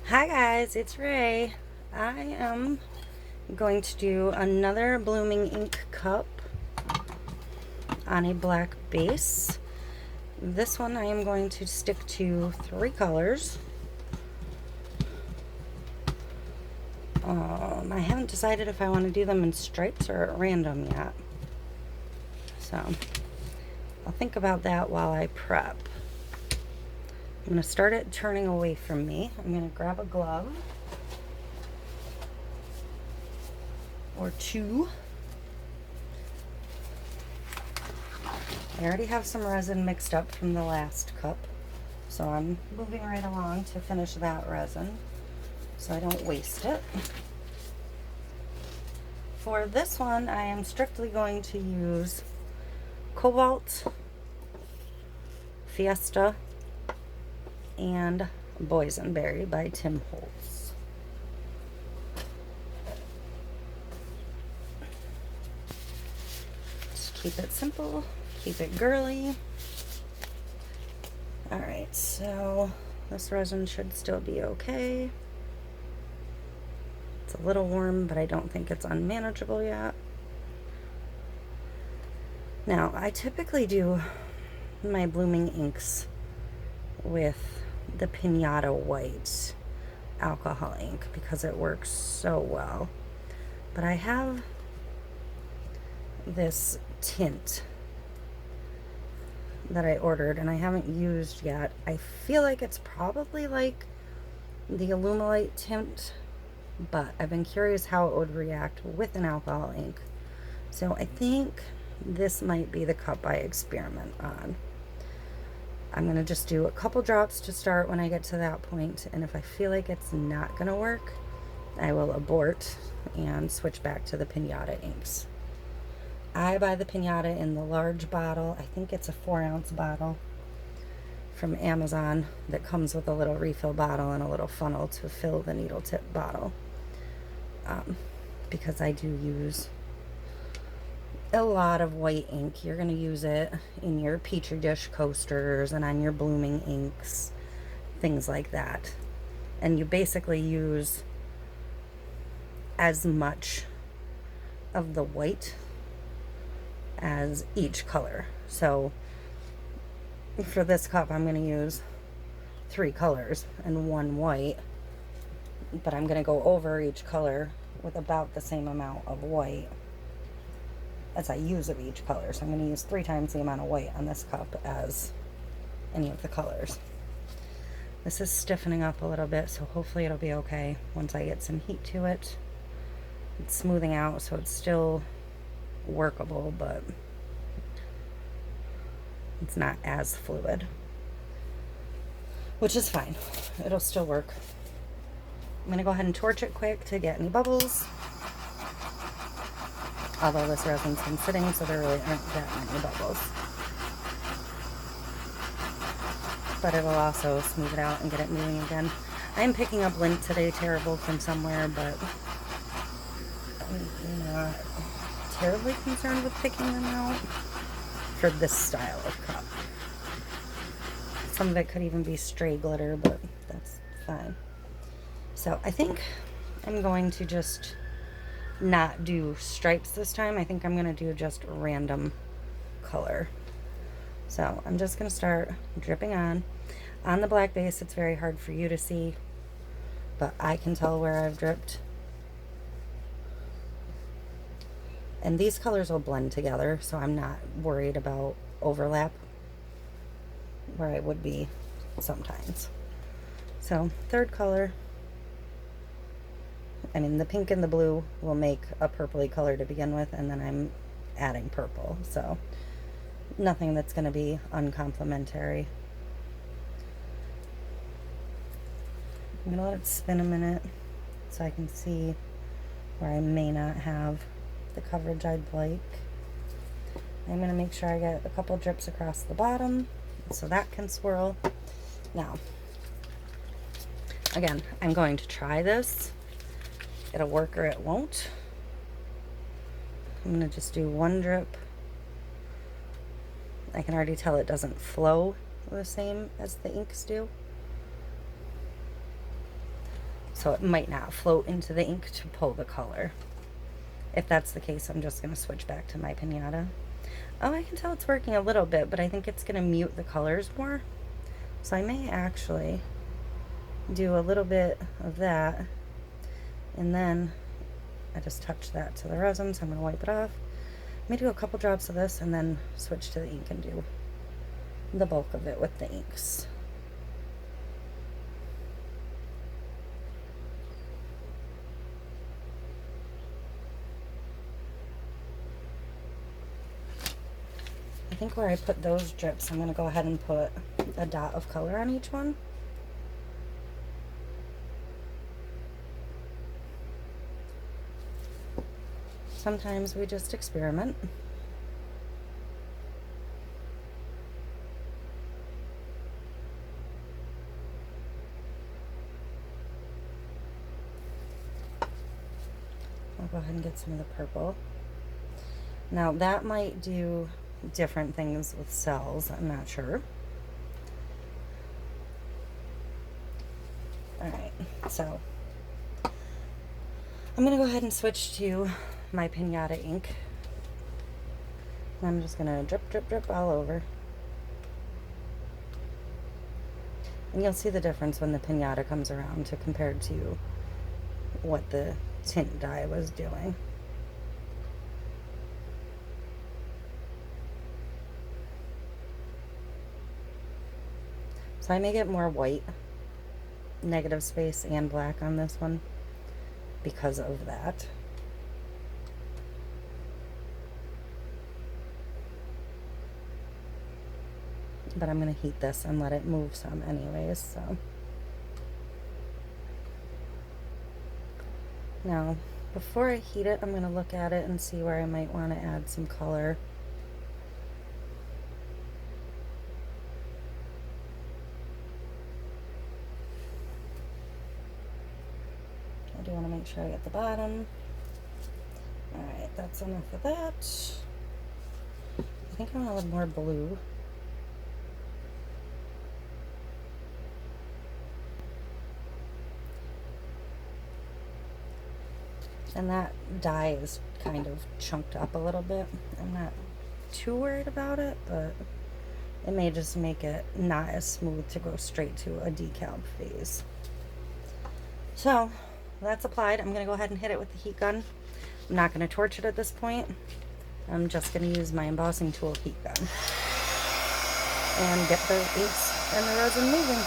Hi guys, it's Ray. I am going to do another blooming ink cup on a black base. This one I am going to stick to 3 colors. I haven't decided if I want to do them in stripes or at random yet. So I'll think about that while I prep. I'm going to start it turning away from me. I'm going to grab a glove or 2. I already have some resin mixed up from the last cup, so I'm moving right along to finish that resin so I don't waste it. For this one, I am strictly going to use Cobalt, Fiesta, and Boysenberry by Tim Holtz. Just keep it simple, keep it girly. Alright, so this resin should still be okay. It's a little warm, but I don't think it's unmanageable yet. Now, I typically do my blooming inks with the Pinata White alcohol ink because it works so well. But I have this tint that I ordered and I haven't used yet. I feel like it's probably like the Alumilite tint, but I've been curious how it would react with an alcohol ink. So I think this might be the cup I experiment on. I'm going to just do a couple drops to start when I get to that point, and if I feel like it's not going to work, I will abort and switch back to the Pinata inks. I buy the Pinata in the large bottle. I think it's a 4-ounce bottle from Amazon that comes with a little refill bottle and a little funnel to fill the needle tip bottle. Because I do use a lot of white ink. You're going to use it in your petri dish coasters and on your blooming inks, things like that. And you basically use as much of the white as each color. So for this cup, I'm going to use 3 colors and 1 white, but I'm going to go over each color with about the same amount of white as I use of each color. So I'm going to use 3 times the amount of white on this cup as any of the colors. This is stiffening up a little bit, so hopefully it'll be okay once I get some heat to it. It's smoothing out, so it's still workable, but it's not as fluid, which is fine. It'll still work. I'm going to go ahead and torch it quick to get any bubbles. Although this resin's been sitting, so there really aren't that many bubbles. But it'll also smooth it out and get it moving again. I'm picking up lint today, terrible, from somewhere, but I'm not terribly concerned with picking them out for this style of cup. Some of it could even be stray glitter, but that's fine. So I think I'm going to just not do stripes this time. I think I'm going to do just random color. So I'm just going to start dripping on. On the black base, it's very hard for you to see, but I can tell where I've dripped. And these colors will blend together, so I'm not worried about overlap where I would be sometimes. So 3rd color. I mean, the pink and the blue will make a purpley color to begin with, and then I'm adding purple. So nothing that's going to be uncomplimentary. I'm going to let it spin a minute so I can see where I may not have the coverage I'd like. I'm going to make sure I get a couple drips across the bottom so that can swirl. Now, again, I'm going to try this. It'll work or it won't. I'm going to just do 1 drip. I can already tell it doesn't flow the same as the inks do. So it might not float into the ink to pull the color. If that's the case, I'm just going to switch back to my pinata. Oh, I can tell it's working a little bit, but I think it's going to mute the colors more. So I may actually do a little bit of that, and then I just touched that to the resin, so I'm going to wipe it off. Let me do a couple drops of this and then switch to the ink and do the bulk of it with the inks. I think where I put those drips, I'm going to go ahead and put a dot of color on each one. Sometimes we just experiment. I'll go ahead and get some of the purple. Now that might do different things with cells, I'm not sure. Alright, so I'm going to go ahead and switch to my pinata ink. And I'm just going to drip, drip, drip all over. And you'll see the difference when the pinata comes around to compared to what the tint dye was doing. So I may get more white, negative space, and black on this one because of that. But I'm going to heat this and let it move some anyways, so. Now, before I heat it, I'm going to look at it and see where I might want to add some color. I do want to make sure I get the bottom. Alright, that's enough of that. I think I want a little more blue. And that dye is kind of chunked up a little bit. I'm not too worried about it, but it may just make it not as smooth to go straight to a decal phase. So that's applied. I'm going to go ahead and hit it with the heat gun. I'm not going to torch it at this point. I'm just going to use my embossing tool heat gun and get the inks and the resin moving.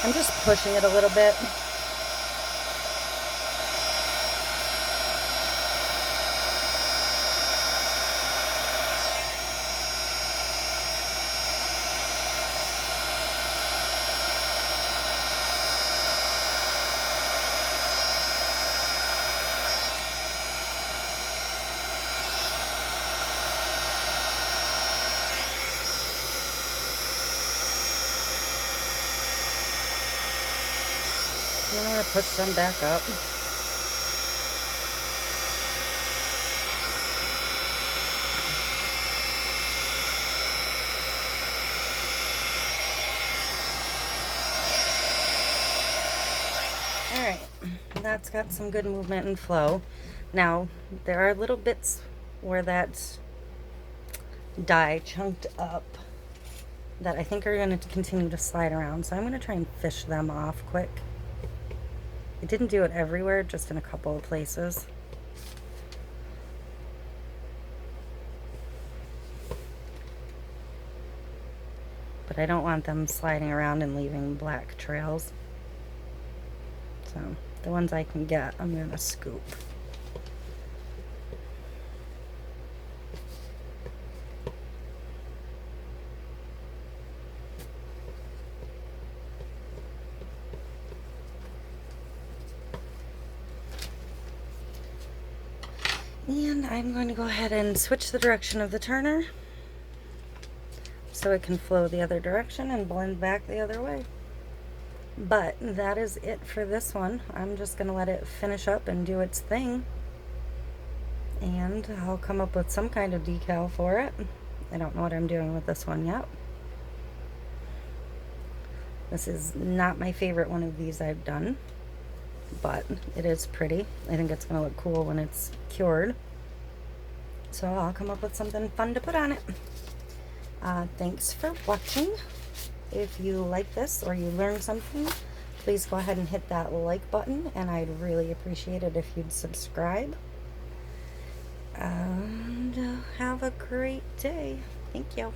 I'm just pushing it a little bit. I'm going to push some back up. Alright, that's got some good movement and flow. Now, there are little bits where that dye chunked up that I think are going to continue to slide around, so I'm going to try and fish them off quick. I didn't do it everywhere, just in a couple of places. But I don't want them sliding around and leaving black trails. So So the ones I can get, I'm going to scoop. And I'm going to go ahead and switch the direction of the turner so it can flow the other direction and blend back the other way. But that is it for this one. I'm just going to let it finish up and do its thing. And I'll come up with some kind of decal for it. I don't know what I'm doing with this one yet. This is not my favorite one of these I've done, but it is pretty. I think it's going to look cool when it's cured. So I'll come up with something fun to put on it. Thanks for watching. If you like this or you learned something, please go ahead and hit that like button, and I'd really appreciate it if you'd subscribe. And have a great day. Thank you.